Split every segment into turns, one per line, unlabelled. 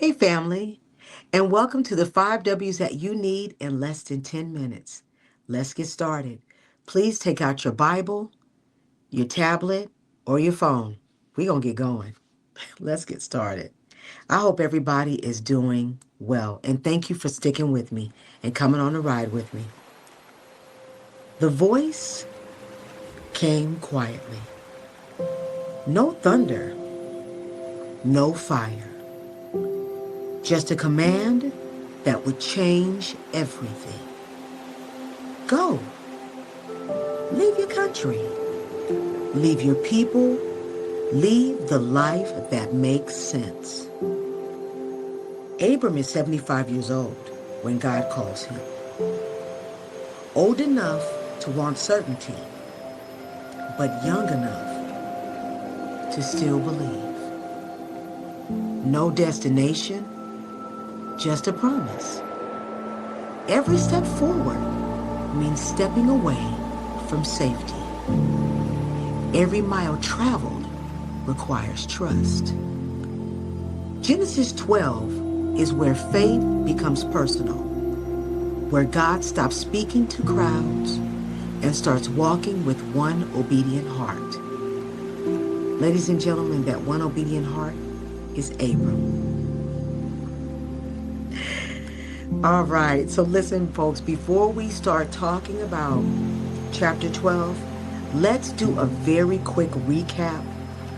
Hey, family, and welcome to the 5 W's that you need in less than 10 minutes. Let's get started. Please take out your Bible, your tablet, or your phone. We're going to get going. Let's get started. I hope everybody is doing well, and thank you for sticking with me and coming on a ride with me. The voice came quietly. No thunder, no fire, just a command that would change everything. Go. Leave your country. Leave your people. Leave the life that makes sense. Abram is 75 years old when God calls him. Old enough to want certainty, but young enough to still believe. No destination, just a promise. Every step forward means stepping away from safety. Every mile traveled requires trust. Genesis 12 is where faith becomes personal, where God stops speaking to crowds and starts walking with one obedient heart. Ladies and gentlemen, that one obedient heart is Abram. All right, so listen, folks, before we start talking about chapter 12, let's do a very quick recap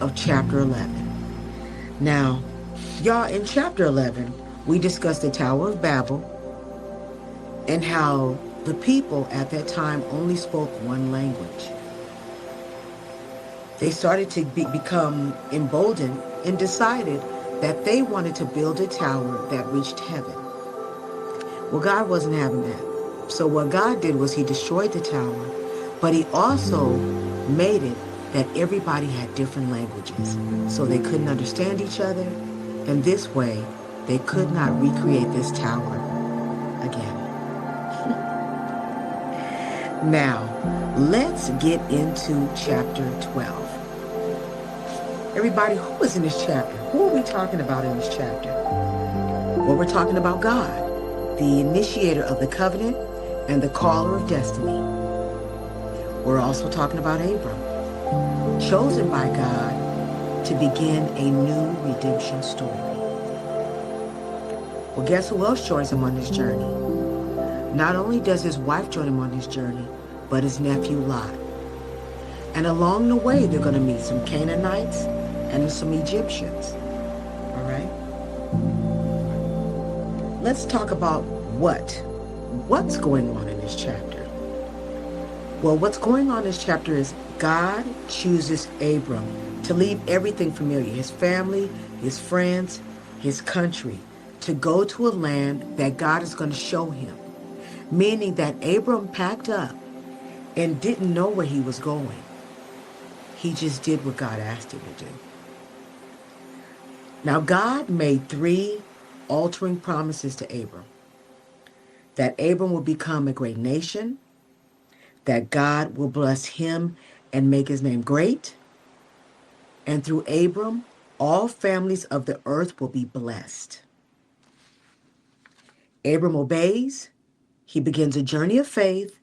of chapter 11. Now, y'all, in chapter 11, we discussed the Tower of Babel and how the people at that time only spoke one language. They started to become emboldened and decided that they wanted to build a tower that reached heaven. Well, God wasn't having that. So what God did was he destroyed the tower, but he also made it that everybody had different languages. So they couldn't understand each other, and this way they could not recreate this tower again. Now, let's get into chapter 12. Everybody, who is in this chapter? Who are we talking about in this chapter? Well, we're talking about God, the initiator of the covenant and the caller of destiny. We're also talking about Abram, chosen by God to begin a new redemption story. Well, guess who else joins him on this journey? Not only does his wife join him on this journey, but his nephew Lot. And along the way, they're going to meet some Canaanites and some Egyptians. All right? Let's talk about what's going on in this chapter. Well, what's going on in this chapter is God chooses Abram to leave everything familiar, his family, his friends, his country, to go to a land that God is going to show him. Meaning that Abram packed up and didn't know where he was going. He just did what God asked him to do. Now, God made 3 altering promises to Abram. That Abram will become a great nation, that God will bless him and make his name great, and through Abram, all families of the earth will be blessed. Abram obeys. He begins a journey of faith,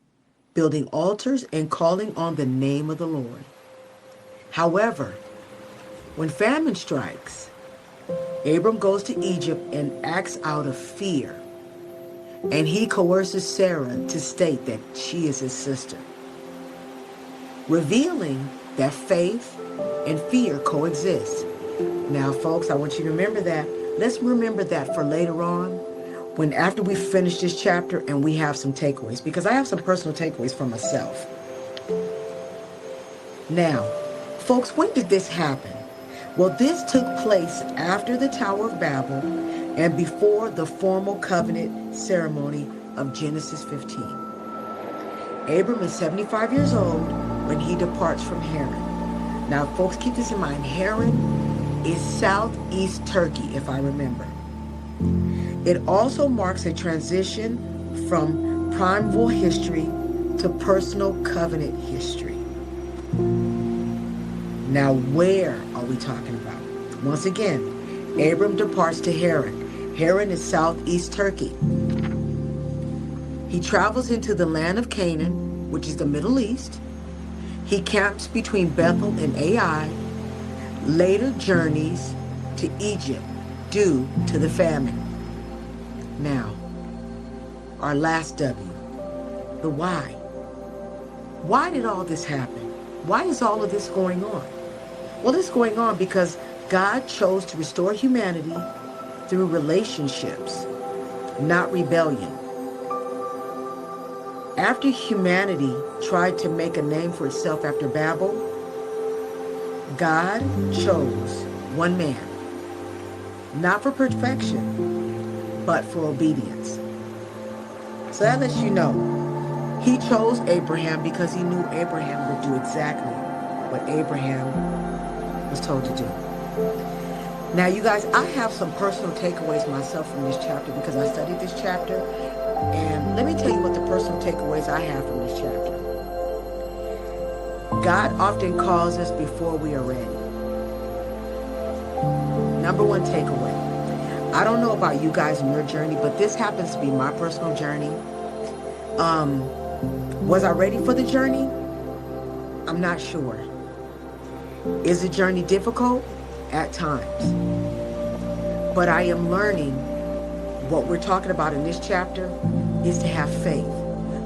building altars and calling on the name of the Lord. However, when famine strikes, Abram goes to Egypt and acts out of fear, and he coerces Sarah to state that she is his sister, revealing that faith and fear coexist. Now, folks, I want you to remember that. Let's remember that for later on, when after we finish this chapter and we have some takeaways, because I have some personal takeaways for myself. Now, folks, when did this happen? Well, this took place after the Tower of Babel and before the formal covenant ceremony of Genesis 15. Abram is 75 years old when he departs from Haran. Now, folks, keep this in mind. Haran is southeast Turkey, if I remember. It also marks a transition from primeval history to personal covenant history. Now, where are we talking about? Once again, Abram departs to Haran, Haran is southeast Turkey. He travels into the land of Canaan, which is the Middle East. He camps between Bethel and Ai, later journeys to Egypt due to the famine. Now, our last W, the why. Why did all this happen? Why is all of this going on? Well, it's going on because God chose to restore humanity through relationships, not rebellion. After humanity tried to make a name for itself after Babel, God chose one man, not for perfection, but for obedience. So that lets you know, he chose Abraham because he knew Abraham would do exactly what Abraham was told to do. Now, you guys, I have some personal takeaways myself from this chapter because I studied this chapter. And let me tell you what the personal takeaways I have from this chapter. God often calls us before we are ready. Number one takeaway. I don't know about you guys and your journey, but this happens to be my personal journey. Was I ready for the journey? I'm not sure. Is the journey difficult? At times. But I am learning what we're talking about in this chapter is to have faith.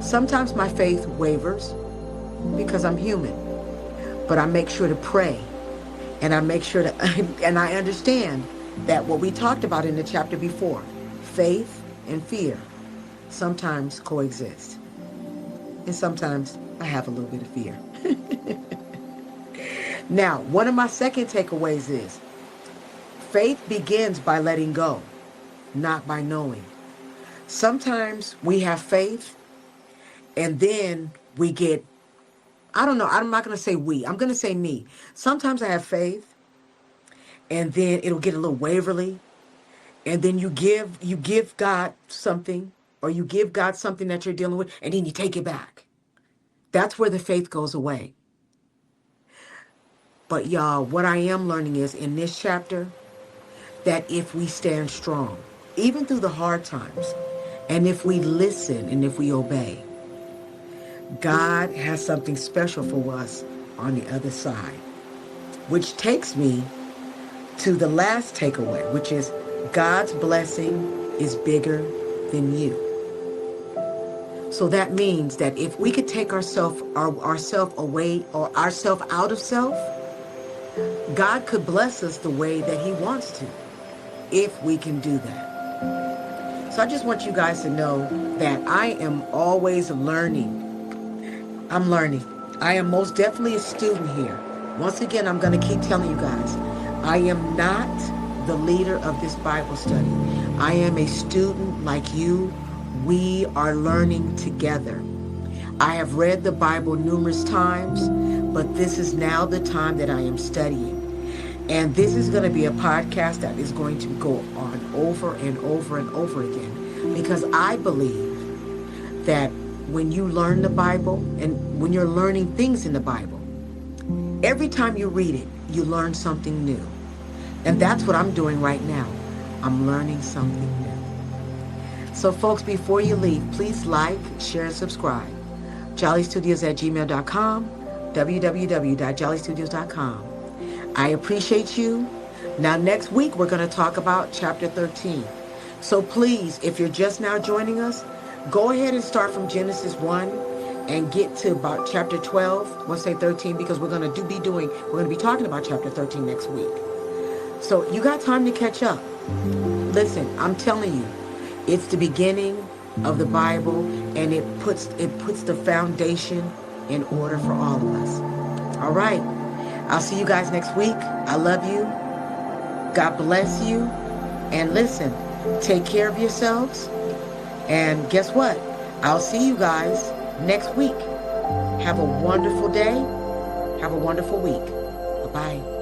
Sometimes my faith wavers because I'm human. But I make sure to pray. And I make sure to, and I understand that what we talked about in the chapter before, faith and fear, sometimes coexist. And sometimes I have a little bit of fear. Now, one of my second takeaways is faith begins by letting go, not by knowing. Sometimes we have faith and then we get, I don't know, I'm not going to say we, I'm going to say me. Sometimes I have faith and then it'll get a little waverly and then you give God something or you give God something that you're dealing with and then you take it back. That's where the faith goes away. But y'all, what I am learning is in this chapter that if we stand strong, even through the hard times, and if we listen and if we obey, God has something special for us on the other side. Which takes me to the last takeaway, which is God's blessing is bigger than you. So that means that if we could take ourself away or ourself out of self, God could bless us the way that he wants to, if we can do that. So I just want you guys to know that I am always learning. I'm learning. I am most definitely a student here. Once again, I'm going to keep telling you guys, I am not the leader of this Bible study. I am a student like you. We are learning together. I have read the Bible numerous times, but this is now the time that I am studying. And this is going to be a podcast that is going to go on over and over and over again. Because I believe that when you learn the Bible and when you're learning things in the Bible, every time you read it, you learn something new. And that's what I'm doing right now. I'm learning something new. So folks, before you leave, please like, share, and subscribe. jollystudios@gmail.com, www.jollystudios.com. I appreciate you. Now, next week, we're going to talk about chapter 13. So please, if you're just now joining us, go ahead and start from Genesis 1 and get to about chapter 12. We'll say 13 because we're going to be talking about chapter 13 next week. So you got time to catch up. Listen, I'm telling you, it's the beginning of the Bible, and it puts the foundation in order for all of us. All right. I'll see you guys next week. I love you. God bless you. And listen, take care of yourselves. And guess what? I'll see you guys next week. Have a wonderful day. Have a wonderful week. Bye-bye.